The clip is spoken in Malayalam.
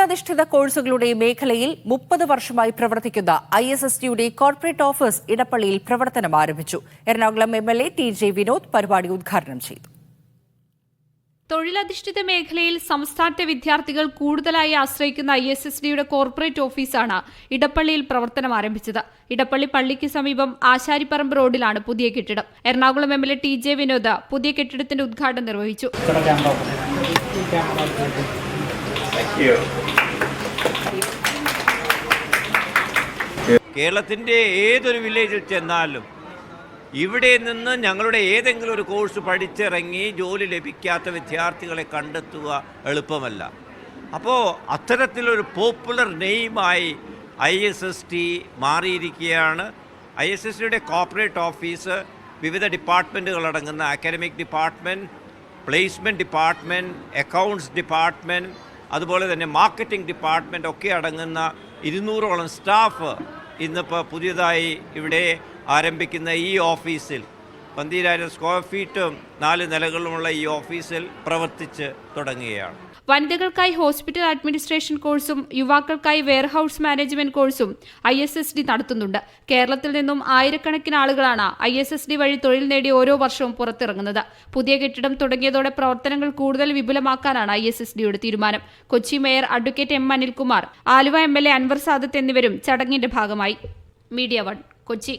തൊഴിലധിഷ്ഠിത കോഴ്സുകളുടെ മേഖലയിൽ 30 വർഷമായി പ്രവർത്തിക്കുന്ന ISSDയുടെ കോർപ്പറേറ്റ് ഓഫീസ് ഇടപ്പള്ളിയിൽ പ്രവർത്തനം ആരംഭിച്ചു. എറണാകുളം MLA TJ വിനോദ് പരിപാടി ഉദ്ഘാടനം ചെയ്തു. തൊഴിലധിഷ്ഠിത മേഖലയിൽ സംസ്ഥാനത്തെ വിദ്യാർത്ഥികൾ കൂടുതലായി ആശ്രയിക്കുന്ന ISSDയുടെ കോർപ്പറേറ്റ് ഓഫീസാണ് ഇടപ്പള്ളിയിൽ പ്രവർത്തനം ആരംഭിച്ചത്. ഇടപ്പള്ളി പള്ളിക്ക് സമീപം ആശാരിപ്പറമ്പ് റോഡിലാണ് പുതിയ കെട്ടിടം. എറണാകുളം MLA TJ വിനോദ് പുതിയ കെട്ടിടത്തിന്റെ ഉദ്ഘാടനം നിർവഹിച്ചു. കേരളത്തിൻ്റെ ഏതൊരു വില്ലേജിൽ ചെന്നാലും ഇവിടെ നിന്ന് ഞങ്ങളുടെ ഏതെങ്കിലും ഒരു കോഴ്സ് പഠിച്ചിറങ്ങി ജോലി ലഭിക്കാത്ത വിദ്യാർത്ഥികളെ കണ്ടെത്തുക എളുപ്പമല്ല. അപ്പോൾ അത്തരത്തിലൊരു പോപ്പുലർ നെയിമായി ISSD മാറിയിരിക്കുകയാണ്. ISSDയുടെ കോർപ്പറേറ്റ് ഓഫീസ് വിവിധ ഡിപ്പാർട്ട്മെൻറ്റുകളടങ്ങുന്ന academic department, placement department, accounts department, അതുപോലെ തന്നെ മാർക്കറ്റിംഗ് ഡിപ്പാർട്ട്മെൻറ്റ് ഒക്കെ അടങ്ങുന്ന 200ഓളം സ്റ്റാഫ് ഇന്നിപ്പോൾ പുതിയതായി ഇവിടെ ആരംഭിക്കുന്ന ഈ ഓഫീസിൽ 12,000 സ്ക്വയർ ഫീറ്റും 4 നിലകളുമുള്ള ഈ ഓഫീസിൽ പ്രവർത്തിച്ച് തുടങ്ങുകയാണ്. വനിതകൾക്കായി ഹോസ്പിറ്റൽ അഡ്മിനിസ്ട്രേഷൻ കോഴ്സും യുവാക്കൾക്കായി വെയർഹൌസ് മാനേജ്മെന്റ് കോഴ്സും ISSD നടത്തുന്നുണ്ട്. കേരളത്തിൽ നിന്നും ആയിരക്കണക്കിന് ആളുകളാണ് ISSD വഴി തൊഴിൽ നേടി ഓരോ വർഷവും പുറത്തിറങ്ങുന്നത്. പുതിയ കെട്ടിടം തുടങ്ങിയതോടെ പ്രവർത്തനങ്ങൾ കൂടുതൽ വിപുലമാക്കാനാണ് ISSDയുടെ തീരുമാനം. Kochi mayor advocate M Anilkumar, Aluva MLA Anwar Sadath എന്നിവരും ചടങ്ങിന്റെ ഭാഗമായി. മീഡിയ 1 കൊച്ചി.